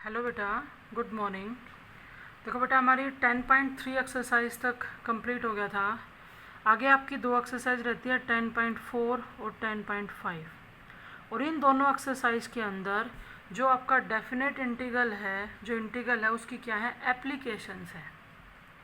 Hello बेटा, good morning. देखो बेटा, हमारी 10.3 एक्सरसाइज तक कंप्लीट हो गया था। आगे आपकी दो एक्सरसाइज रहती है 10.4 और 10.5। और इन दोनों एक्सरसाइज के अंदर जो आपका डेफिनेट इंटीग्रल है, जो इंटीग्रल है उसकी क्या है, एप्लीकेशंस है।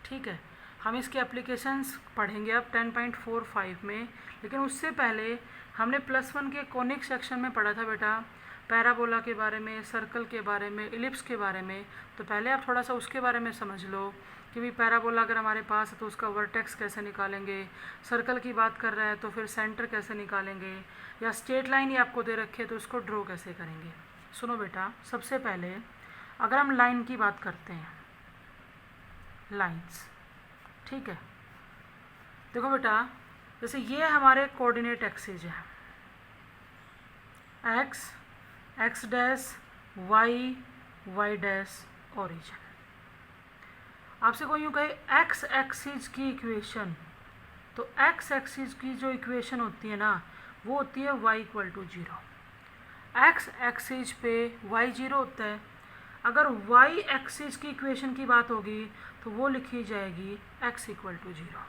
ठीक है, हम इसके एप्लीकेशंस पढ़ेंगे अब 10.45 में। लेकिन उससे पहले हमने +1 के कोनिक सेक्शन में पढ़ा था बेटा, पैराबोला के बारे में, सर्कल के बारे में, इलिप्स के बारे में। तो पहले आप थोड़ा सा उसके बारे में समझ लो कि भाई पैराबोला अगर हमारे पास है तो उसका वर्टेक्स कैसे निकालेंगे, सर्कल की बात कर रहा है तो फिर सेंटर कैसे निकालेंगे, या स्ट्रेट लाइन ही आपको दे रखे तो उसको ड्रॉ कैसे करेंगे। सुनो बेटा, सबसे पहले अगर हम लाइन की बात करते हैं, लाइंस, ठीक है। देखो बेटा, जैसे ये हमारे कोऑर्डिनेट एक्सिस है, X, X dash, Y, Y dash, origin. आपसे कोई यूँ कहे एक्स एक्सिस की इक्वेशन, तो एक्स एक्सिस की जो इक्वेशन होती है ना, वो होती है y equal to 0। X axis पे y 0 होता है। अगर y एक्सिस की इक्वेशन की बात होगी तो वो लिखी जाएगी x इक्वल टू 0।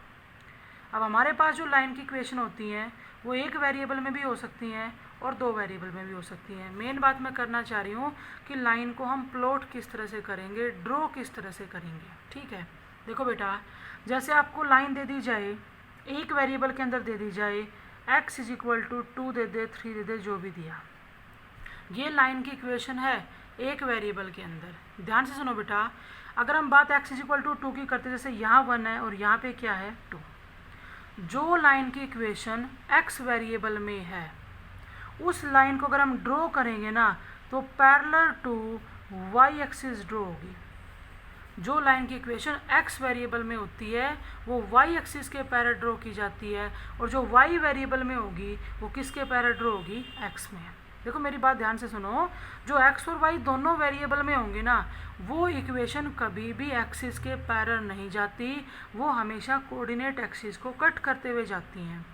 अब हमारे पास जो लाइन की इक्वेशन होती हैं वो एक वेरिएबल में भी हो सकती हैं और दो वेरिएबल में भी हो सकती हैं। मेन बात मैं करना चाह रही हूँ कि लाइन को हम प्लॉट किस तरह से करेंगे, ड्रॉ किस तरह से करेंगे। ठीक है, देखो बेटा, जैसे आपको लाइन दे दी जाए, एक वेरिएबल के अंदर दे दी जाए, x इज इक्वल टू 2 दे दे, 3 दे दे, जो भी दिया, ये लाइन की इक्वेशन है एक वेरिएबल के अंदर। ध्यान से सुनो बेटा, अगर हम बात x इज इक्वल टू 2 की करते, जैसे यहाँ 1 है और यहाँ पे क्या है 2, जो लाइन की इक्वेशन x वेरिएबल में है उस लाइन को अगर हम ड्रॉ करेंगे ना तो parallel to y axis draw होगी। जो लाइन की इक्वेशन x वेरिएबल में होती है वो y एक्सिस के पैरेलल ड्रॉ की जाती है, और जो y वेरिएबल में होगी वो किसके पैरेलल ड्रॉ होगी, x में। देखो मेरी बात ध्यान से सुनो, जो x और y दोनों वेरिएबल में होंगे ना, वो इक्वेशन कभी भी एक्सिस के पैरेलल नहीं जाती, वो हमेशा कोऑर्डिनेट एक्सिस को कट करते हुए जाती हैं।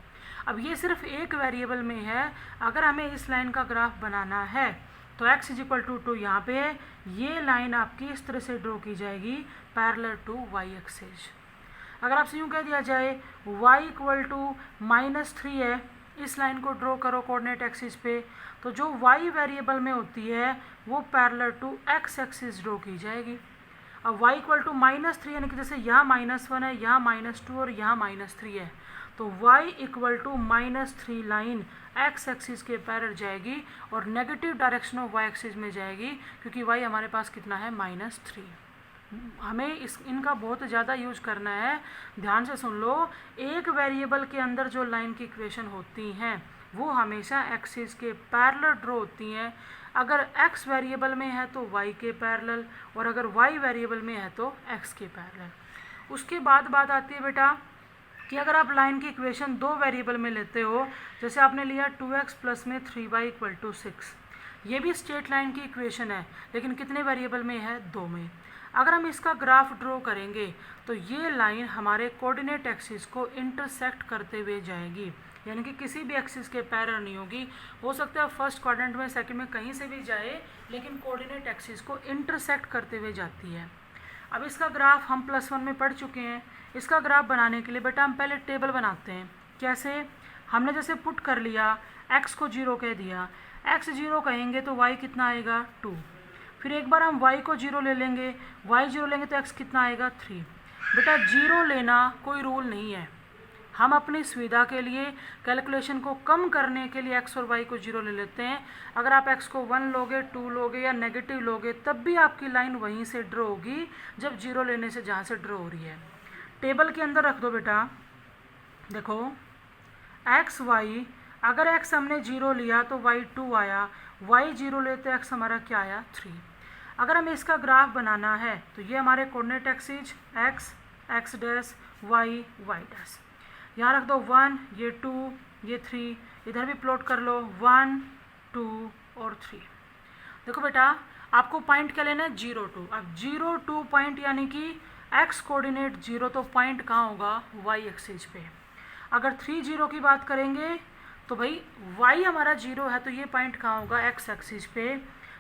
अब ये सिर्फ एक वेरिएबल में है। अगर हमें इस लाइन का ग्राफ बनाना है तो x इज इक्वल टू 2 यहाँ पे है, ये लाइन आपकी इस तरह से ड्रॉ की जाएगी पैरेलल टू y एक्सिस। अगर आपसे यूँ कह दिया जाए y इक्वल टू -3 है, इस लाइन को ड्रॉ करो कोऑर्डिनेट एक्सिस पे, तो जो y वेरिएबल में होती है वो parallel to x axis draw की जाएगी। अब y इक्वल टू -3 यानी कि जैसे यहाँ -1 है, यहाँ -2 और यहाँ -3 है, तो y equal to -3 line x axis के पैरेलल जाएगी और negative direction of y axis में जाएगी, क्योंकि y हमारे पास कितना है -3। हमें इनका बहुत ज़्यादा यूज करना है। ध्यान से सुन लो, एक वेरिएबल के अंदर जो लाइन की इक्वेशन होती हैं वो हमेशा एक्सिस के पैरेलल ड्रॉ होती हैं। अगर x वेरिएबल में है तो y के पैरेलल, और अगर y वेरिएबल में है तो x के पैरेलल। उसके बाद बात आती है बेटा कि अगर आप लाइन की इक्वेशन दो वेरिएबल में लेते हो, जैसे आपने लिया 2x प्लस में 3y इक्वल टू 6, ये भी स्ट्रेट लाइन की इक्वेशन है लेकिन कितने वेरिएबल में है, दो में। अगर हम इसका ग्राफ ड्रॉ करेंगे तो ये लाइन हमारे कोऑर्डिनेट एक्सिस को इंटरसेक्ट करते हुए जाएगी, यानी कि किसी भी एक्सिस के पैरेलल नहीं होगी। हो सकता है फर्स्ट क्वाड्रेंट में, सेकंड में, कहीं से भी जाए, लेकिन कोऑर्डिनेट एक्सिस को इंटरसेक्ट करते हुए जाती है। अब इसका ग्राफ हम +1 में पढ़ चुके हैं। इसका ग्राफ बनाने के लिए बेटा हम पहले टेबल बनाते हैं। कैसे? हमने जैसे पुट कर लिया, x को 0 कह दिया, x 0 कहेंगे तो y कितना आएगा 2। फिर एक बार हम y को 0 ले लेंगे, y 0 लेंगे तो x कितना आएगा 3। बेटा 0 लेना कोई रूल नहीं है, हम अपनी सुविधा के लिए कैलकुलेशन को कम करने के लिए x और y को 0 ले लेते हैं। अगर आप x को 1 लोगे, 2 लोगे या नेगेटिव लोगे तब भी आपकी लाइन वहीं से ड्रॉ होगी जब 0 लेने से जहाँ से ड्रॉ हो रही है। टेबल के अंदर रख दो बेटा, देखो x y, अगर x हमने 0 लिया तो y 2 आया, y 0 लेते x हमारा क्या आया 3। अगर हमें इसका ग्राफ बनाना है तो ये हमारे coordinate axis x, x dash, y, y dash, यहाँ रख दो 1, ये 2, ये 3, इधर भी प्लॉट कर लो 1, 2 और 3। देखो बेटा, आपको पॉइंट क्या लेना है 0, 2। अब 0, 2 पॉइंट यानी कि x कोऑर्डिनेट 0, तो पॉइंट कहाँ होगा, y एक्सिस पे। अगर 3, 0 की बात करेंगे तो भाई y हमारा 0 है तो ये पॉइंट कहाँ होगा, x एक्सिस पे।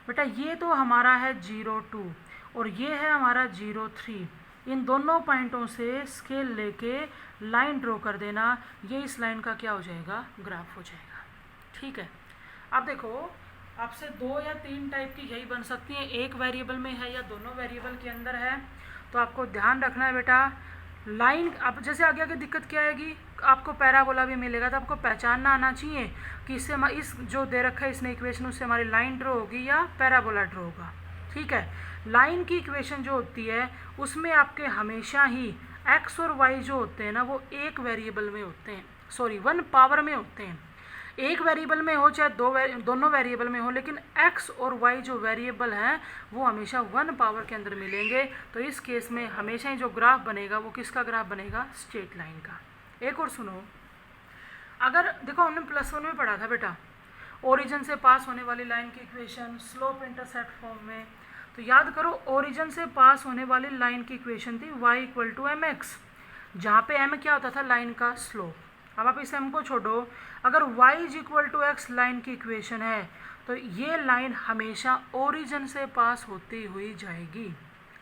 बेटा ये तो हमारा है 0, 2 और ये है हमारा 0, 3। इन दोनों पॉइंटों से स्केल लेके लाइन ड्रॉ कर देना, ये इस लाइन का क्या हो जाएगा, ग्राफ हो जाएगा। ठीक है, अब देखो आपसे 2 या 3 टाइप की यही बन सकती हैं, एक वेरिएबल में है या दोनों वेरिएबल के अंदर है। तो आपको ध्यान रखना है बेटा, लाइन अब जैसे आगे आगे दिक्कत क्या आएगी, आपको पैराबोला भी मिलेगा तो आपको पहचानना आना चाहिए कि इससे इस जो दे रखा है इसने इक्वेशन, उससे हमारी लाइन ड्रॉ होगी या पैराबोला ड्रॉ होगा। ठीक है, लाइन की इक्वेशन जो होती है उसमें आपके हमेशा ही एक्स और वाई जो होते हैं ना वो एक वेरिएबल में होते हैं, सॉरी 1 पावर में होते हैं। एक वेरिएबल में हो चाहे दोनों वेरिएबल में हो, लेकिन x और y जो वेरिएबल हैं वो हमेशा 1 पावर के अंदर मिलेंगे। तो इस केस में हमेशा ही जो ग्राफ बनेगा वो किसका ग्राफ बनेगा, स्ट्रेट लाइन का। एक और सुनो, अगर देखो हमने +1 में पढ़ा था बेटा ओरिजिन से पास होने वाली लाइन की इक्वेशन स्लोप इंटरसेप्ट फॉर्म में। तो याद करो ओरिजिन से पास होने वाली लाइन की इक्वेशन थी y = mx, जहाँ पे m क्या होता था, लाइन का स्लोप। अब आप इस m को छोड़ो, अगर y = x लाइन की इक्वेशन है तो ये लाइन हमेशा ओरिजिन से पास होती हुई जाएगी।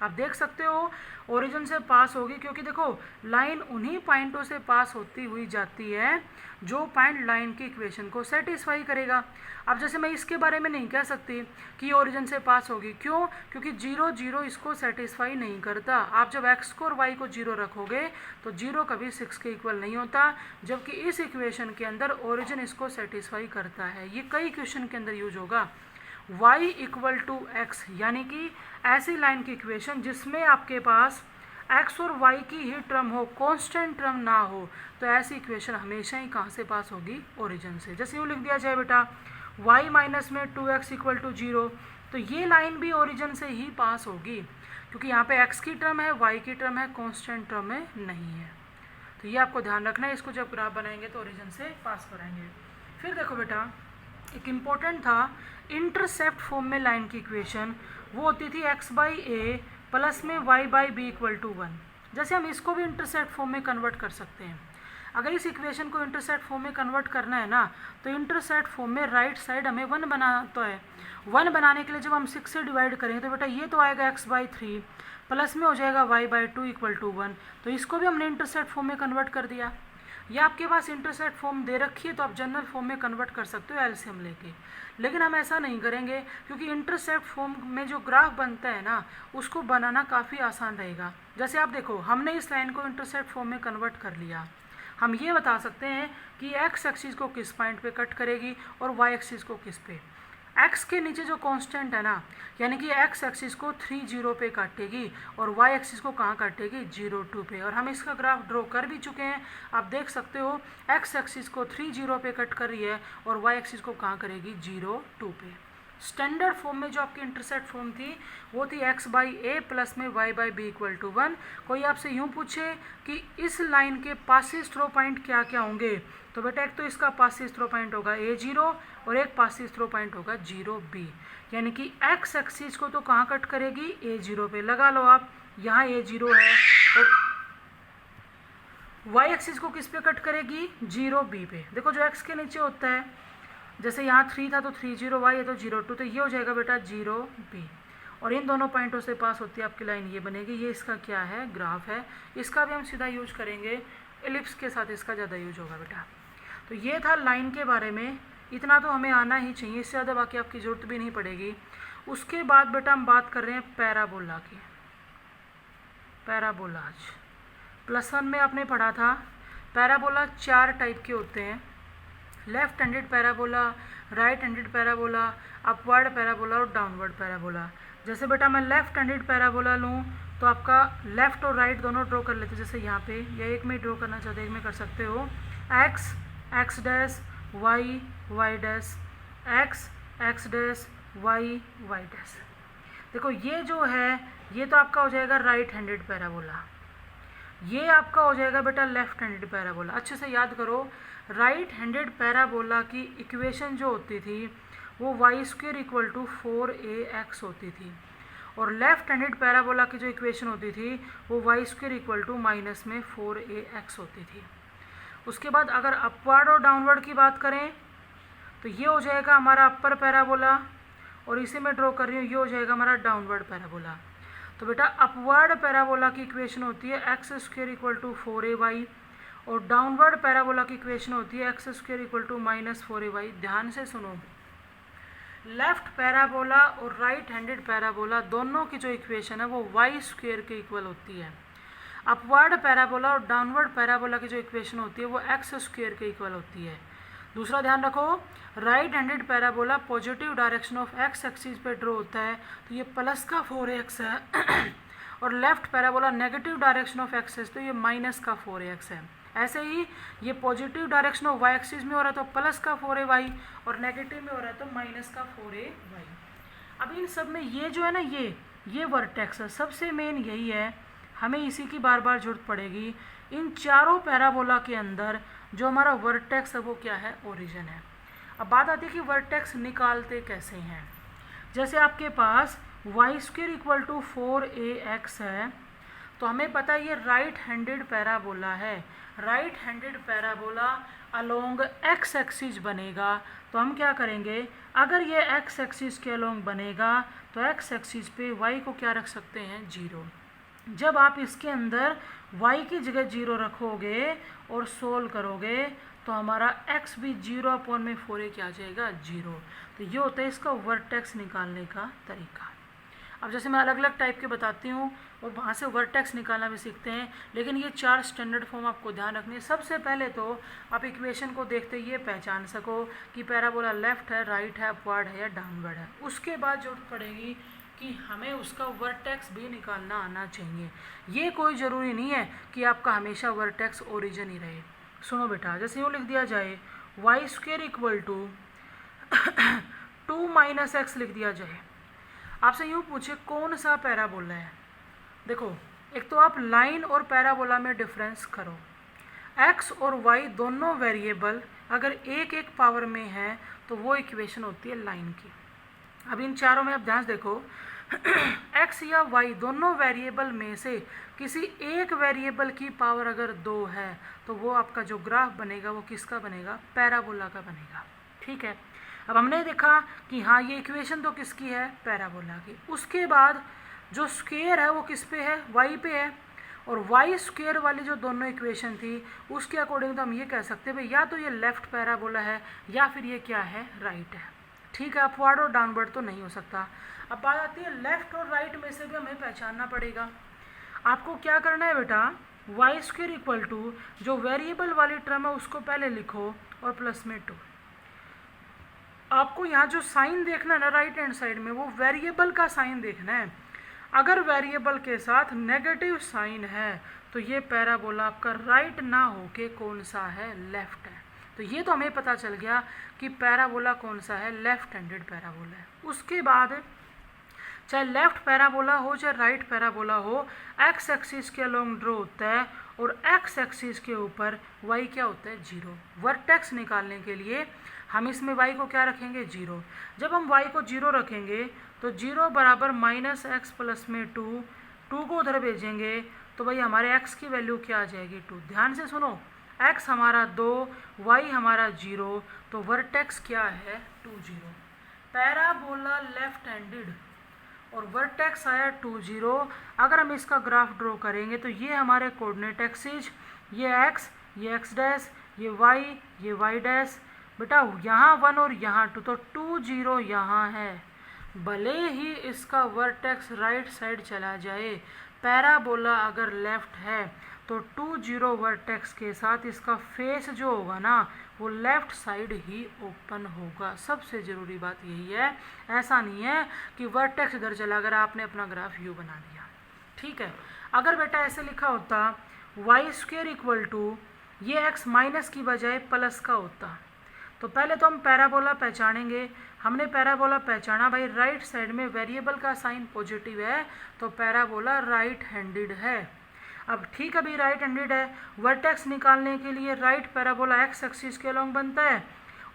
आप देख सकते हो ओरिजिन से पास होगी, क्योंकि देखो लाइन उन्हीं पॉइंटों से पास होती हुई जाती है जो पॉइंट लाइन की इक्वेशन को सेटिस्फाई करेगा। अब जैसे मैं इसके बारे में नहीं कह सकती कि ओरिजिन से पास होगी, क्यों, क्योंकि 0, 0 इसको सेटिस्फाई नहीं करता। आप जब x को और y को 0 रखोगे तो 0 कभी 6 के इक्वल नहीं होता, जबकि इस इक्वेशन के अंदर ओरिजिन इसको सेटिस्फाई करता है। ये कई इक्वेशन के अंदर यूज होगा। y = x, यानी कि ऐसी लाइन की इक्वेशन जिसमें आपके पास x और y की ही टर्म हो, कांस्टेंट टर्म ना हो, तो ऐसी इक्वेशन हमेशा ही कहाँ से पास होगी, ओरिजिन से। जैसे यूँ लिख दिया जाए बेटा y - 2x = 0, तो ये लाइन भी ओरिजिन से ही पास होगी, क्योंकि यहाँ पे x की टर्म है, y की टर्म है, कांस्टेंट टर्म में नहीं है। तो ये आपको ध्यान रखना है, इसको जब ग्राफ बनाएंगे तो ओरिजिन से पास कराएंगे। फिर देखो बेटा एक इम्पोर्टेंट था इंटरसेप्ट फॉर्म में लाइन की इक्वेशन, वो होती थी x/a प्लस में y/b = 1। जैसे हम इसको भी इंटरसेप्ट फॉर्म में कन्वर्ट कर सकते हैं। अगर इस इक्वेशन को इंटरसेप्ट फॉर्म में कन्वर्ट करना है ना, तो इंटरसेप्ट फॉर्म में राइट साइड हमें 1 बनाना है। 1 बनाने के लिए जब हम 6 से डिवाइड करेंगे तो बेटा ये तो आएगा x/3 प्लस में हो जाएगा y/2 = 1। तो इसको भी हमने इंटरसेप्ट फॉर्म में कन्वर्ट कर दिया। या आपके पास इंटरसेप्ट फॉर्म दे रखी है तो आप जनरल फॉर्म में कन्वर्ट कर सकते हो एलसीएम लेके, लेकिन हम ऐसा नहीं करेंगे क्योंकि इंटरसेप्ट फॉर्म में जो ग्राफ बनता है ना उसको बनाना काफ़ी आसान रहेगा। जैसे आप देखो हमने इस लाइन को इंटरसेप्ट फॉर्म में कन्वर्ट कर लिया, हम ये बता सकते हैं कि एक्स एक्सिस को किस पॉइंट पे कट करेगी और वाई एक्सिस को किस पे। एक्स के नीचे जो कांस्टेंट है ना, यानी कि एक्स एक्सिस को 3, 0 पे काटेगी और वाई एक्सिस को कहाँ काटेगी, 0, 2 पे। और हम इसका ग्राफ ड्रॉ कर भी चुके हैं, आप देख सकते हो एक्स एक्सिस को 3, 0 पे कट कर रही है और वाई एक्सिस को कहाँ करेगी, 0, 2 पे। स्टैंडर्ड फॉर्म में जो आपकी इंटरसेप्ट फॉर्म थी वो थी x/a प्लस में y/b = 1। कोई आपसे यूँ पूछे कि इस लाइन के पासिस थ्रो पॉइंट क्या क्या होंगे, तो बेटा एक तो इसका पासिस थ्रो पॉइंट होगा a0 और एक पासिस थ्रो पॉइंट होगा 0b, यानी कि x एक्सिस को तो कहाँ कट करेगी, a0 पे। लगा लो आप, यहाँ a0 है और y एक्सिस को किस पे कट करेगी, 0b पे। देखो जो x के नीचे होता है, जैसे यहाँ 3 था तो 3, 0 y है तो 0, 2, तो ये हो जाएगा बेटा 0b। और इन दोनों पॉइंटों से पास होती है आपकी लाइन, ये बनेगी। ये इसका क्या है, ग्राफ है। इसका भी हम सीधा यूज करेंगे, एलिप्स के साथ इसका ज़्यादा यूज होगा बेटा। तो ये था लाइन के बारे में, इतना तो हमें आना ही चाहिए, इससे ज़्यादा बाकी आपकी ज़रूरत भी नहीं पड़ेगी। उसके बाद बेटा हम बात कर रहे हैं पैराबोला की। पैराबोलाज +1 में आपने पढ़ा था, पैराबोला 4 टाइप के होते हैं, left handed parabola, right handed parabola, upward parabola और डाउनवर्ड पैराबोला। जैसे बेटा मैं लेफ्ट हैंडेड पैराबोला लूँ तो आपका लेफ़्ट और राइट दोनों ड्रॉ कर लेते हैं। जैसे यहाँ पे या एक में ड्रॉ करना चाहते हैं, एक में कर सकते हो, x, x dash, y, y dash, x, x dash, y, y dash. देखो ये जो है ये तो आपका हो जाएगा राइट हैंडेड पैराबोला, ये आपका हो जाएगा बेटा लेफ्ट हैंडेड पैराबोला। अच्छे से याद करो, राइट हैंडेड पैराबोला की इक्वेशन जो होती थी वो y² = 4ax होती थी, और लेफ्ट हैंडेड पैराबोला की जो इक्वेशन होती थी वो y² = -4ax होती थी। उसके बाद अगर अपवर्ड और डाउनवर्ड की बात करें तो ये हो जाएगा हमारा अपर पैराबोला, और इसे मैं ड्रॉ कर रही हूँ, ये हो जाएगा हमारा डाउनवर्ड पैराबोला। तो बेटा अपवर्ड पैराबोला की इक्वेशन होती है X square equal to 4ay और डाउनवर्ड पैराबोला की इक्वेशन होती है X square equal to -4ay। ध्यान से सुनो, लेफ्ट पैराबोला और राइट हैंडेड पैराबोला दोनों की जो इक्वेशन है वो वाई स्क्वायर के इक्वल होती है। अपवर्ड पैराबोला और डाउनवर्ड पैराबोला की जो इक्वेशन होती है वो एक्स स्क्वायर के इक्वल होती है। दूसरा ध्यान रखो, right handed parabola positive direction of X axis पे ड्रॉ होता है तो ये प्लस का 4x है और left parabola negative direction of axis तो ये माइनस का 4x है। ऐसे ही ये positive direction of Y axis में हो रहा है तो प्लस का 4ay और नेगेटिव में हो रहा है तो माइनस का 4ay। अब इन सब में ये जो है ना ये वर्टेक्स है, सबसे मेन यही है, हमें इसी की बार बार जरूरत पड़ेगी। इन चारों पैराबोला के अंदर जो हमारा वर्टेक्स है वो क्या है, ओरिजिन है। अब बात आती है कि वर्टेक्स निकालते कैसे हैं। जैसे आपके पास Y square equal to 4ax है तो हमें पता है ये राइट हैंडेड पैराबोला है। Right handed parabola along X axis बनेगा तो हम क्या करेंगे, अगर ये एक्स एक्सिस के अलोंग बनेगा तो एक्स एक्सिस पे वाई को क्या रख सकते हैं, 0। जब आप इसके अंदर y की जगह 0 रखोगे और सोल्व करोगे तो हमारा x भी 0/4 क्या आ जाएगा, 0। तो ये होता है इसका वर्टेक्स निकालने का तरीका। अब जैसे मैं अलग अलग टाइप के बताती हूँ और वहाँ से वर्टेक्स निकालना भी सीखते हैं, लेकिन ये 4 स्टैंडर्ड फॉर्म आपको ध्यान रखनी है। सबसे पहले तो आप इक्वेशन को देखते ये पहचान सको कि पैराबोला लेफ्ट है, राइट है, अपवर्ड है या डाउनवर्ड है। उसके बाद जरूरत पड़ेगी कि हमें उसका वर्टेक्स भी निकालना आना चाहिए। ये कोई ज़रूरी नहीं है कि आपका हमेशा वर्टेक्स ओरिजिन ही रहे। सुनो बेटा, जैसे यूँ लिख दिया जाए Y square equal to 2 - x लिख दिया जाए, आपसे यूँ पूछे कौन सा पैराबोला है। देखो, एक तो आप लाइन और पैराबोला में डिफरेंस करो। x और y दोनों वेरिएबल अगर एक एक पावर में है तो वो इक्वेशन होती है लाइन की। अब इन चारों में आप ध्यान से देखो, x या y दोनों वेरिएबल में से किसी एक वेरिएबल की पावर अगर 2 है तो वो आपका जो ग्राफ बनेगा वो किसका बनेगा, पैराबोला का बनेगा। ठीक है, अब हमने देखा कि हाँ ये इक्वेशन तो किसकी है, पैराबोला की। उसके बाद जो स्क्वायर है वो किस पे है, y पे है। और y स्क्वायर वाली जो दोनों इक्वेशन थी उसके अकॉर्डिंग तो हम ये कह सकते हैं भाई या तो ये लेफ्ट पैराबोला है या फिर ये क्या है, राइट है। ठीक है, अपवर्ड और डाउनवर्ड तो नहीं हो सकता। अब बात आती है लेफ्ट और राइट में से भी हमें पहचानना पड़ेगा। आपको क्या करना है बेटा, वाई स्क्वायर इक्वल टू जो वेरिएबल वाली टर्म है उसको पहले लिखो और प्लस में 2। आपको यहाँ जो साइन देखना है ना राइट हैंड साइड में, वो वेरिएबल का साइन देखना है। अगर वेरिएबल के साथ नेगेटिव साइन है तो ये पैराबोला आपका राइट ना होके कौन सा है, लेफ्ट है। तो ये तो हमें पता चल गया कि पैराबोला कौन सा है, लेफ्ट हैंडेड पैराबोला है। उसके बाद चाहे लेफ्ट पैराबोला हो चाहे राइट पैराबोला हो, एक्स एक्सिस के अलोंग ड्रॉ होता है और एक्स एक्सिस के ऊपर वाई क्या होता है, 0। वर्टेक्स निकालने के लिए हम इसमें वाई को क्या रखेंगे, 0। जब हम वाई को 0 रखेंगे तो 0 बराबर -x प्लस में 2 को उधर भेजेंगे तो भाई हमारे x की वैल्यू क्या आ जाएगी, 2। ध्यान से सुनो, x हमारा 2, y हमारा 0, तो वर्टेक्स क्या है, 2, 0। पैराबोला लेफ्ट हैंडेड और वर्टेक्स आया 2, 0। अगर हम इसका ग्राफ ड्रॉ करेंगे तो ये हमारे कोऑर्डिनेट एक्सिस, ये x, ये x डैश, ये y, ये y डैश। बेटा यहाँ 1 और यहाँ 2, तो 2, 0 यहाँ है। भले ही इसका वर्टेक्स राइट साइड चला जाए, पैराबोला अगर लेफ्ट है तो 2, 0 वर्टेक्स के साथ इसका फेस जो होगा ना वो लेफ्ट साइड ही ओपन होगा। सबसे ज़रूरी बात यही है, ऐसा नहीं है कि वर्टेक्स इधर चला अगर आपने अपना ग्राफ यू बना दिया। ठीक है, अगर बेटा ऐसे लिखा होता वाई स्क्वायर इक्वल टू ये x माइनस की बजाय प्लस का होता, तो पहले तो हम पैराबोला पहचानेंगे। हमने पैराबोला पहचाना, भाई राइट साइड में वेरिएबल का साइन पॉजिटिव है तो पैराबोला राइट हैंडेड है। अब ठीक है, अभी राइट हैंडेड है, वर्टेक्स निकालने के लिए राइट पैराबोला एक्स एक्सिस के अलोंग बनता है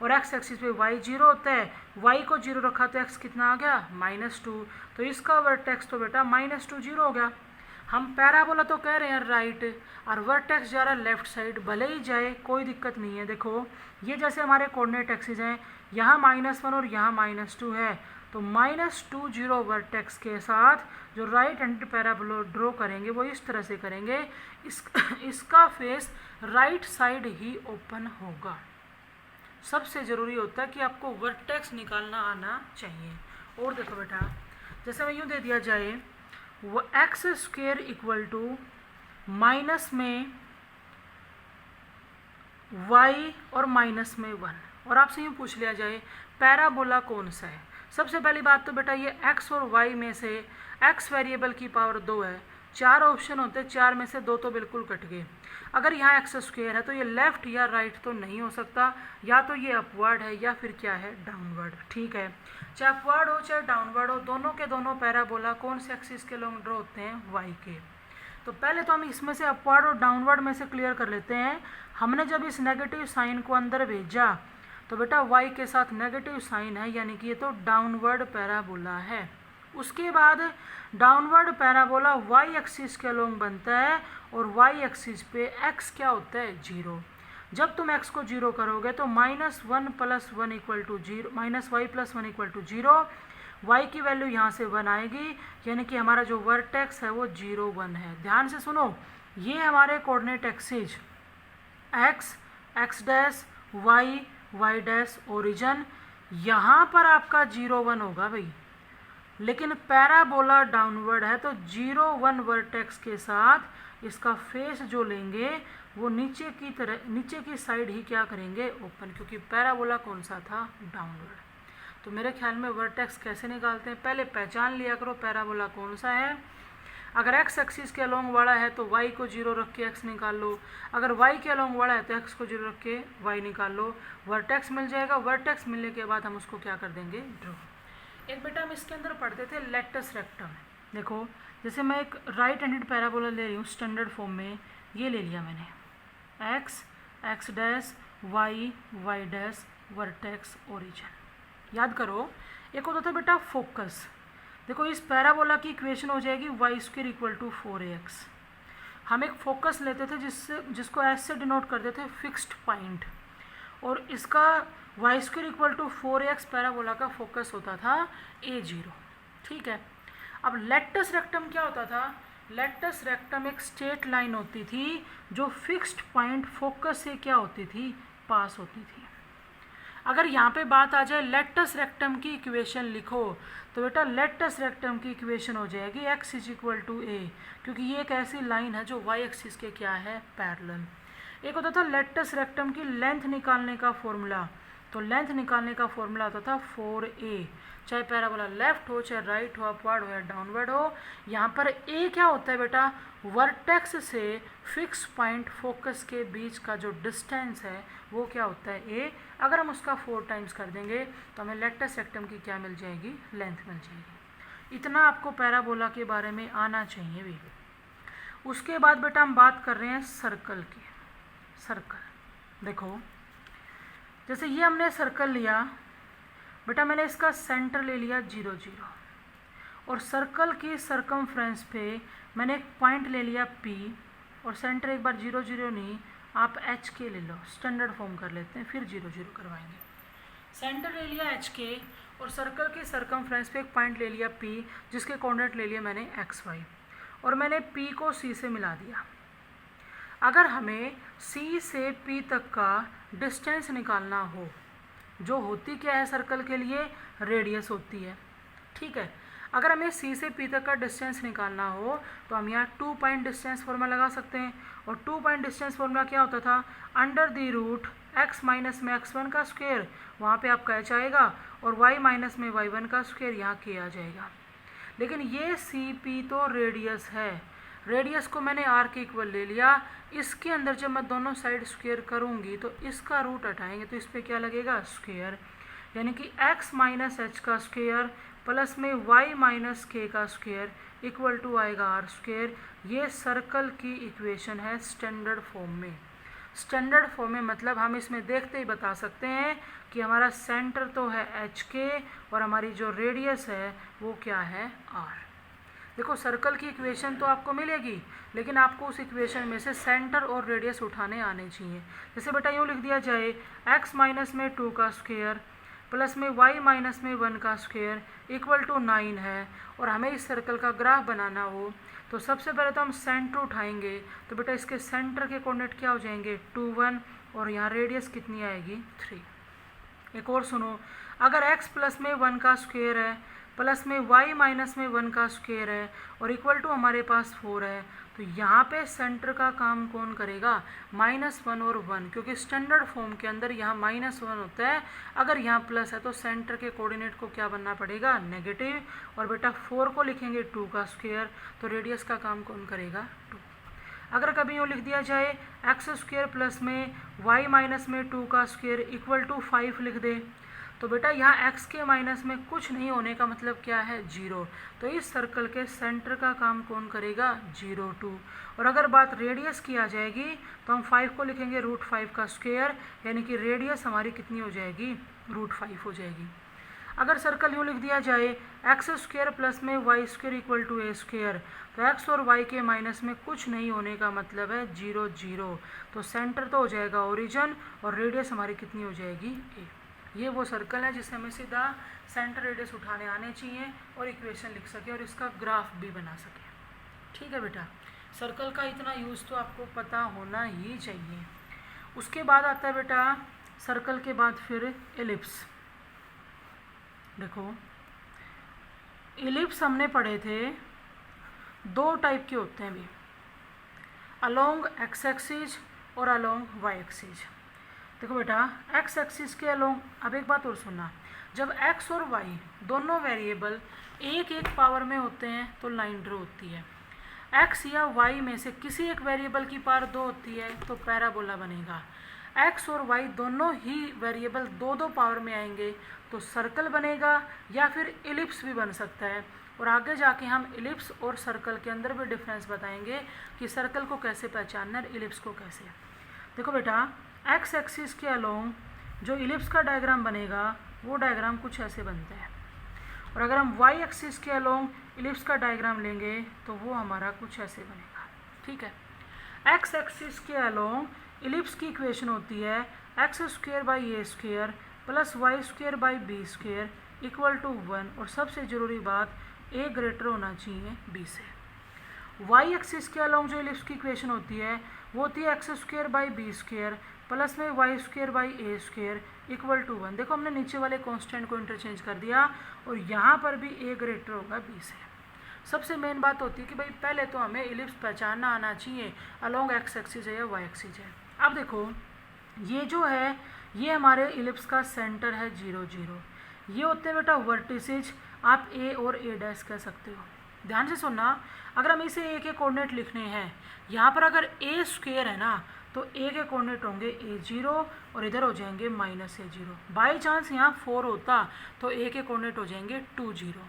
और एक्स एक्सिस पे y 0 होता है। y को 0 रखा तो x कितना आ गया, -2। तो इसका वर्टेक्स तो बेटा -2, 0 हो गया। हम पैराबोला तो कह रहे हैं राइट और वर्टेक्स जा रहा है लेफ्ट साइड, भले ही जाए कोई दिक्कत नहीं है। देखो ये जैसे हमारे कोऑर्डिनेट एक्सिस हैं, यहाँ -1 और यहाँ -2 है, तो -2 वर्टेक्स के साथ जो राइट हैंडेड पैराबोला ड्रॉ करेंगे वो इस तरह से करेंगे, इसका फेस राइट साइड ही ओपन होगा। सबसे ज़रूरी होता है कि आपको वर्टेक्स निकालना आना चाहिए। और देखो बेटा, जैसे मैं यूँ दे दिया जाए वो x² इक्वल टू माइनस में y और माइनस में 1, और आपसे यूँ पूछ लिया जाए पैराबोला कौन सा है। सबसे पहली बात तो बेटा ये x और y में से x वेरिएबल की पावर 2 है, 4 ऑप्शन होते हैं, 4 में से 2 तो बिल्कुल कट गए। अगर यहाँ x² है तो ये लेफ्ट या राइट तो नहीं हो सकता, या तो ये अपवर्ड है या फिर क्या है डाउनवर्ड। ठीक है, चाहे अपवर्ड हो चाहे डाउनवर्ड हो, दोनों के दोनों पैराबोला कौन से एक्सिस के लॉन्ग ड्रॉ होते हैं, y के। तो पहले तो हम इसमें से अपवर्ड और डाउनवर्ड में से क्लियर कर लेते हैं। हमने जब इस नेगेटिव साइन को अंदर भेजा तो बेटा y के साथ नेगेटिव साइन है, यानी कि ये तो डाउनवर्ड पैराबोला है। उसके बाद डाउनवर्ड पैराबोला y एक्सिस के अलोंग बनता है और y एक्सिस पे x क्या होता है 0। जब तुम x को 0 करोगे तो -1 + 1 equal to 0, -y + 1 equal to 0, y की वैल्यू यहाँ से 1 आएगी, यानी कि हमारा जो वर्टेक्स है वो 0 1 है। ध्यान से सुनो, ये हमारे coordinate axis x, x', y, y' origin, यहाँ पर आपका 0 1 होगा भाई। लेकिन पैराबोला डाउनवर्ड है तो 0 1 वर्टेक्स के साथ इसका फेस जो लेंगे वो नीचे की साइड ही क्या करेंगे ओपन, क्योंकि पैराबोला कौन सा था डाउनवर्ड। तो मेरे ख्याल में वर्टेक्स कैसे निकालते हैं, पहले पहचान लिया करो पैराबोला कौन सा है। अगर x एक्सिस के अलोंग वाला है तो y को 0 रख के x निकाल लो, अगर y के अलोंग वाला है तो x को 0 रख के y निकाल लो, वर्टेक्स मिल जाएगा। वर्टेक्स मिलने के बाद हम उसको क्या कर देंगे ड्रॉ। एक बेटा हम इसके अंदर पढ़ते थे लेटस रेक्टम। देखो जैसे मैं एक राइट हैंडेड पैराबोला ले रही हूँ स्टैंडर्ड फॉर्म में, ये ले लिया मैंने, x, x', y, y', vertex origin. याद करो एक होता था बेटा फोकस। देखो इस पैराबोला की इक्वेशन हो जाएगी y² इक्वल टू 4ax। हम एक फोकस लेते थे जिसको एस से डिनोट करते थे फिक्स्ड पॉइंट, और इसका y² equal to 4ax parabola का फोकस होता था a0। ठीक है, अब लेटस रेक्टम क्या होता था, लेटस रेक्टम एक स्ट्रेट लाइन होती थी जो फिक्स्ड पॉइंट फोकस से क्या होती थी पास होती थी। अगर यहाँ पे बात आ जाए लेटस रेक्टम की इक्वेशन लिखो तो बेटा लेटस रेक्टम की इक्वेशन हो जाएगी x इक्वल टू a, क्योंकि ये एक ऐसी लाइन है जो y एक्सिस के क्या है पैरेलल। एक होता था लेटस रेक्टम की लेंथ निकालने का फॉर्मूला, तो लेंथ निकालने का फॉर्मूला होता था 4a, चाहे पैराबोला लेफ्ट हो चाहे राइट हो, अपवर्ड हो या डाउनवर्ड हो। यहाँ पर a क्या होता है बेटा, वर्टेक्स से फिक्स पॉइंट फोकस के बीच का जो डिस्टेंस है वो क्या होता है a। अगर हम उसका 4 टाइम्स कर देंगे तो हमें लेटस रेक्टम की क्या मिल जाएगी, लेंथ मिल जाएगी। इतना आपको पैराबोला के बारे में आना चाहिए भी। उसके बाद बेटा हम बात कर रहे हैं सर्कल की। सर्कल देखो जैसे ये हमने सर्कल लिया बेटा, मैंने इसका सेंटर ले लिया 0 0, और सर्कल की सरकमफ्रेंस पे मैंने एक पॉइंट ले लिया P, और सेंटर एक बार 0 0 नहीं आप HK ले लो, स्टैंडर्ड फॉर्म कर लेते हैं फिर 0 0 करवाएंगे। सेंटर ले लिया HK और सर्कल की सरकमफ्रेंस पे एक पॉइंट ले लिया P जिसके कोऑर्डिनेट ले लिया मैंने XY, और मैंने P को C से मिला दिया। अगर हमें C से P तक का डिस्टेंस निकालना हो, जो होती क्या है सर्कल के लिए रेडियस होती है। ठीक है, अगर हमें C से P तक का डिस्टेंस निकालना हो तो हम यहाँ 2 पॉइंट डिस्टेंस फॉर्मूला लगा सकते हैं, और 2 पॉइंट डिस्टेंस फॉर्मूला क्या होता था, under the root x minus में x1 का स्क्वायर, वहाँ पे आपका h आएगा, और y माइनस में y1 का स्क्वायर, यहाँ k आ जाएगा। लेकिन ये CP तो रेडियस है, रेडियस को मैंने r के इक्वल ले लिया। इसके अंदर जब मैं दोनों साइड स्क्वायर करूँगी तो इसका रूट हटाएंगे तो इस पर क्या लगेगा स्क्वायर, यानी कि x माइनस h का स्क्वायर प्लस में y माइनस k का स्क्वायर इक्वल टू आएगा r स्क्वायर। ये सर्कल की इक्वेशन है स्टैंडर्ड फॉर्म में। स्टैंडर्ड फॉर्म में मतलब हम इसमें देखते ही बता सकते हैं कि हमारा सेंटर तो है HK और हमारी जो रेडियस है वो क्या है r। देखो सर्कल की इक्वेशन तो आपको मिलेगी, लेकिन आपको उस इक्वेशन में से सेंटर और रेडियस उठाने आने चाहिए। जैसे बेटा यूँ लिख दिया जाए x माइनस में 2 का स्क्वायर प्लस में y माइनस में 1 का स्क्वायर इक्वल टू 9 है और हमें इस सर्कल का ग्राफ बनाना हो तो सबसे पहले तो हम सेंटर उठाएंगे। तो बेटा इसके सेंटर के कोऑर्डिनेट क्या हो जाएंगे 2 1 और यहाँ रेडियस कितनी आएगी 3। एक और सुनो, अगर x प्लस में 1 का स्क्वायर है प्लस में y माइनस में 1 का स्क्वायर है और इक्वल टू हमारे पास 4 है तो यहाँ पे सेंटर का काम कौन करेगा -1 और 1, क्योंकि स्टैंडर्ड फॉर्म के अंदर यहाँ -1 होता है, अगर यहाँ प्लस है तो सेंटर के कोऑर्डिनेट को क्या बनना पड़ेगा नेगेटिव। और बेटा 4 को लिखेंगे 2 का स्क्वायर तो रेडियस का काम कौन करेगा 2। अगर कभी यूँ लिख दिया जाए एक्स स्क्वायर प्लस में y माइनस में 2 का स्क्वायर इक्वल टू 5 लिख दे तो बेटा यहाँ x के माइनस में कुछ नहीं होने का मतलब क्या है 0। तो इस सर्कल के सेंटर का काम कौन करेगा 0 2। और अगर बात रेडियस की आ जाएगी तो हम 5 को लिखेंगे √5 का स्क्वायर, यानी कि रेडियस हमारी कितनी हो जाएगी √5 हो जाएगी। अगर सर्कल यूँ लिख दिया जाए एक्स स्क्वायर प्लस में Y square equal to A square तो एक्स और वाई के माइनस में कुछ नहीं होने का मतलब है 0 0। तो सेंटर तो हो जाएगा ओरिजिन और रेडियस हमारी कितनी हो जाएगी ए। ये वो सर्कल है जिससे हमें सीधा सेंटर रेडियस उठाने आने चाहिए और इक्वेशन लिख सके और इसका ग्राफ भी बना सके। ठीक है बेटा, सर्कल का इतना यूज़ तो आपको पता होना ही चाहिए। उसके बाद आता है बेटा सर्कल के बाद फिर एलिप्स। देखो एलिप्स हमने पढ़े थे 2 टाइप के होते हैं भी, अलोंग एक्स एक्सिस और अलोंग वाई एक्सिस। देखो बेटा एक्स एक्सिस के अलोंग, अब एक बात और सुनना, जब x और y दोनों वेरिएबल एक एक पावर में होते हैं तो लाइन ड्रॉ होती है। x या y में से किसी एक वेरिएबल की पावर 2 होती है तो पैराबोला बनेगा। x और y दोनों ही वेरिएबल 2 पावर में आएंगे तो सर्कल बनेगा या फिर एलिप्स भी बन सकता है। और आगे जाके हम एलिप्स और सर्कल के अंदर भी डिफरेंस बताएंगे कि सर्कल को कैसे पहचानना है, एलिप्स को कैसे। देखो बेटा एक्स एक्सिस के अलोंग जो इलिप्स का डायग्राम बनेगा वो डायग्राम कुछ ऐसे बनता है, और अगर हम वाई एक्सिस के अलोंग इलिप्स का डायग्राम लेंगे तो वो हमारा कुछ ऐसे बनेगा। ठीक है, एक्स एक्सिस के अलोंग इलिप्स की इक्वेशन होती है X square by A square plus Y square by B square equal to 1, और सबसे ज़रूरी बात ए ग्रेटर होना चाहिए बी से। वाई एक्सिस के अलोंग जो इलिप्स की इक्वेशन होती है वो होती है X square by B square plus में Y square by A square equal to 1। देखो हमने नीचे वाले कांस्टेंट को इंटरचेंज कर दिया और यहाँ पर भी ए ग्रेटर होगा बी से। सबसे मेन बात होती है कि भाई पहले तो हमें इलिप्स पहचानना आना चाहिए अलोंग एक्स एक्सिस है या वाई एक्सिस है। अब देखो ये जो है ये हमारे इलिप्स का सेंटर है 0 0। ये होते हैं बेटा वर्टिसेज, आप ए और ए डैश कह सकते हो। ध्यान से सुनना, अगर हम इसे ए के कोऑर्डिनेट लिखने हैं, यहाँ पर अगर ए स्क्वायर है ना तो ए के कोऑर्डिनेट होंगे a0 और इधर हो जाएंगे -a0। बाई चांस यहाँ 4 होता तो ए के कोऑर्डिनेट हो जाएंगे 2 0।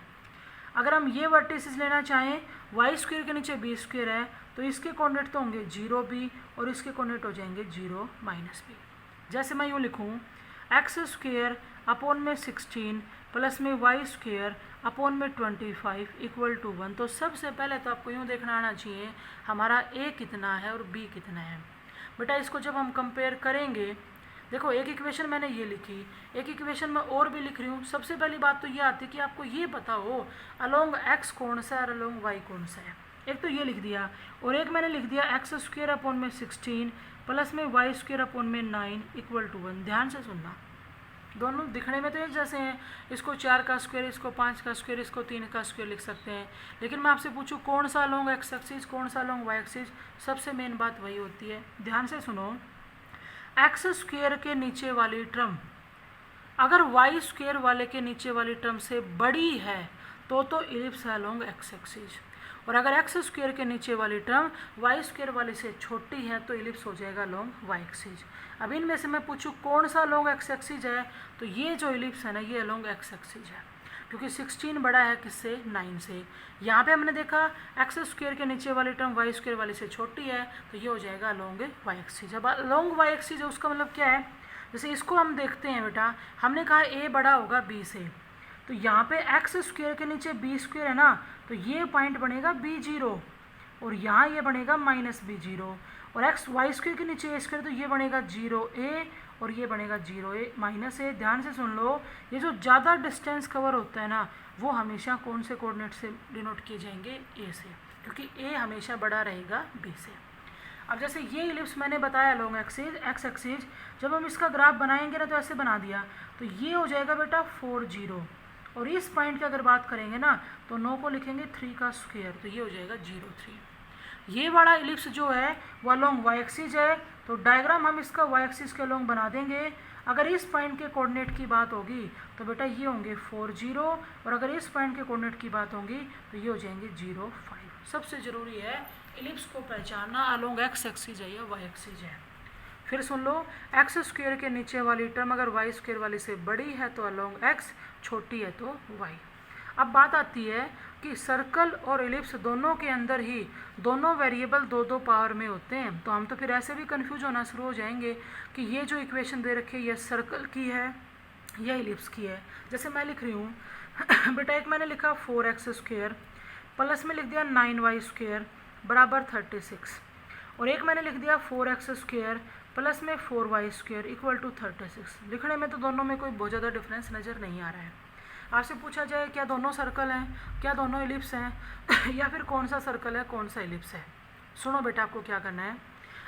अगर हम ये वर्टिसेस लेना चाहें वाई स्क्वायर के नीचे बी स्क्वायर है तो इसके कोऑर्डिनेट तो होंगे 0 b और इसके कोऑर्डिनेट हो जाएंगे 0 -b। जैसे मैं यूँ लिखूँ एक्स स्क्वायर अपॉन में 16 प्लस में वाई स्क्वायर अपॉन में 25 इक्वल टू 1। तो सबसे पहले तो आपको यूँ देखना आना चाहिए हमारा ए कितना है और बी कितना है। बेटा इसको जब हम कंपेयर करेंगे, देखो एक इक्वेशन मैंने ये लिखी, एक इक्वेशन मैं और भी लिख रही हूँ। सबसे पहली बात तो ये आती है कि आपको ये पता हो अलोंग एक्स कौन सा है और अलोंग वाई कौन सा है। एक तो ये लिख दिया और एक मैंने लिख दिया एक्स स्क्वायर अपॉन में 16 प्लस में वाई स्क्वायर अपॉन में 9 इक्वल टू 1। ध्यान से सुनना, दोनों दिखने में तो एक जैसे हैं, इसको 4 का स्क्वायर, इसको 5 का स्क्वायर, इसको 3 का स्क्वायर लिख सकते हैं। लेकिन मैं आपसे पूछूं कौन सा अलोंग एक्स एक्सिस कौन सा अलोंग वाई एक्सिस, सबसे मेन बात वही होती है। ध्यान से सुनो, एक्स स्क्वायर के नीचे वाली टर्म अगर वाई स्क्वायर वाले के नीचे वाली टर्म से बड़ी है तो इलिप्स है अलोंग एक्स एक्सिस, और अगर एक्स स्क्वायर के नीचे वाली टर्म वाई स्क्वायर वाले से छोटी है तो इलिप्स हो जाएगा अलोंग वाई एक्सिस। अब इनमें से मैं पूछूं कौन सा अलोंग एक्स एक्सिस है तो ये जो इलिप्स है ना ये अलोंग एक्स एक्सिस है, क्योंकि 16 बड़ा है किससे 9 से। यहाँ पे हमने देखा एक्स स्क्वायर के नीचे वाली टर्म वाई स्क्वायर वाले से छोटी है तो ये हो जाएगा अलोंग वाई एक्सिस। अब अलोंग वाई एक्सिस है उसका मतलब क्या है, जैसे इसको हम देखते हैं बेटा, हमने कहा ए बड़ा होगा बी से, तो यहाँ पे एक्स स्क्वायर के नीचे बी स्क्वायर है ना तो ये पॉइंट बनेगा b0 और यहाँ ये बनेगा -b0, और एक्स वाई स्क्वायर के नीचे ए स्क्वायर तो ये बनेगा 0a और ये बनेगा 0 ए माइनस ए। ध्यान से सुन लो, ये जो ज़्यादा डिस्टेंस कवर होता है ना वो हमेशा कौन से कोऑर्डिनेट से डिनोट किए जाएंगे, ए से, क्योंकि ए हमेशा बड़ा रहेगा बी से। अब जैसे ये इलिप्स मैंने बताया लॉन्ग एक्सिस एक्स एक्सिस, जब हम इसका ग्राफ बनाएंगे ना तो ऐसे बना दिया, तो ये हो जाएगा बेटा 4 0, और इस पॉइंट की अगर बात करेंगे ना तो 9 को लिखेंगे 3 का स्क्वायर, तो ये हो जाएगा 0 3। ये वाला इलिप्स जो है वो अलोंग वाई एक्सिस है, तो डायग्राम हम इसका वाई एक्सिस के अलोंग बना देंगे। अगर इस पॉइंट के कोऑर्डिनेट की बात होगी तो बेटा ये होंगे 4 0, और अगर इस पॉइंट के कोऑर्डिनेट की बात होगी तो ये हो जाएंगे 0 5। सबसे ज़रूरी है इलिप्स को पहचानना अलोंग एक्स एक्सिस है या वाई एक्सिस है। फिर सुन लो, एक्स स्क्वायर के नीचे वाली टर्म अगर वाई स्क्वायर वाली से बड़ी है तो अलोंग एक्स, छोटी है तो वाई। अब बात आती है कि सर्कल और इलिप्स दोनों के अंदर ही दोनों वेरिएबल 2 पावर में होते हैं, तो हम तो फिर ऐसे भी कंफ्यूज होना शुरू हो जाएंगे कि ये जो इक्वेशन दे रखी है ये सर्कल की है या इलिप्स की है। जैसे मैं लिख रही हूँ बेटा, एक मैंने लिखा 4x स्क्वायर प्लस में लिख दिया 9y स्क्वायर बराबर 36, और एक मैंने लिख दिया 4x स्क्वायर प्लस में 4y स्क्वायर इक्वल टू 36। लिखने में तो दोनों में कोई बहुत ज़्यादा डिफरेंस नज़र नहीं आ रहा है। आपसे पूछा जाए क्या दोनों सर्कल हैं, क्या दोनों इलिप्स हैं या फिर कौन सा सर्कल है कौन सा इलिप्स है। सुनो बेटा, आपको क्या करना है,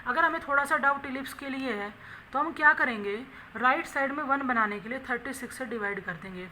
अगर हमें थोड़ा सा डाउट इलिप्स के लिए है तो हम क्या करेंगे, राइट साइड में 1 बनाने के लिए 36 से डिवाइड कर देंगे।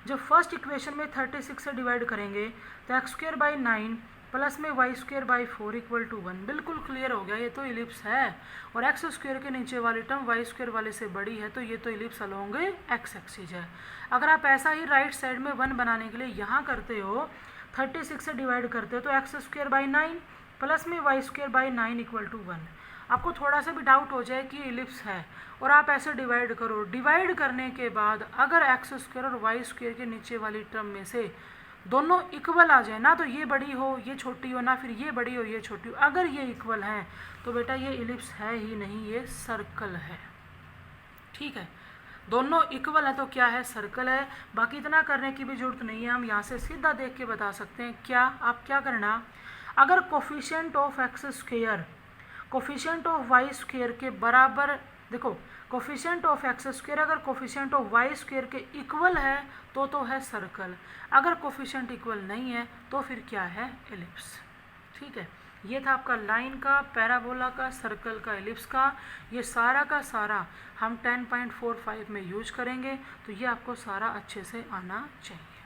जब फर्स्ट इक्वेशन में 36 से डिवाइड करेंगे तो एक्स स्क्वायर बाई 9 प्लस में Y square by 4 equal to 1। बिल्कुल क्लियर हो गया, ये तो इलिप्स है, और एक्स स्क्वायर के नीचे वाली टर्म वाई स्क्वायर वाले से बड़ी है, तो ये तो इलिप्स अलोंग एक्स एक्सिस है। अगर आप ऐसा ही राइट साइड में 1 बनाने के लिए यहाँ करते हो, 36 से डिवाइड करते हो तो एक्स स्क्वायर बाई 9 प्लस में Y square by 9 equal to 1। आपको थोड़ा सा भी डाउट हो जाए कि इलिप्स है और आप ऐसे डिवाइड करो, डिवाइड करने के बाद अगर एक्स स्क्वायर और वाई स्क्वायर के नीचे वाली टर्म में से दोनों इक्वल आ जाए ना, तो ये बड़ी हो ये छोटी हो, ना फिर ये बड़ी हो ये छोटी हो, अगर ये इक्वल हैं तो बेटा ये इलिप्स है ही नहीं, ये सर्कल है। ठीक है, दोनों इक्वल है तो क्या है, सर्कल है। बाकी इतना करने की भी जरूरत नहीं है, हम यहाँ से सीधा देख के बता सकते हैं। क्या आप क्या करना, अगर coefficient of X square coefficient of Y square के बराबर, देखो कोफिशिएंट ऑफ एक्स स्क्वायर अगर कोफिशिएंट ऑफ वाई स्क्वायर के इक्वल है तो है सर्कल, अगर कोफिशिएंट इक्वल नहीं है तो फिर क्या है, एलिप्स। ठीक है, ये था आपका लाइन का, पैराबोला का, सर्कल का, एलिप्स का। ये सारा का सारा हम 10.45 में यूज करेंगे, तो ये आपको सारा अच्छे से आना चाहिए।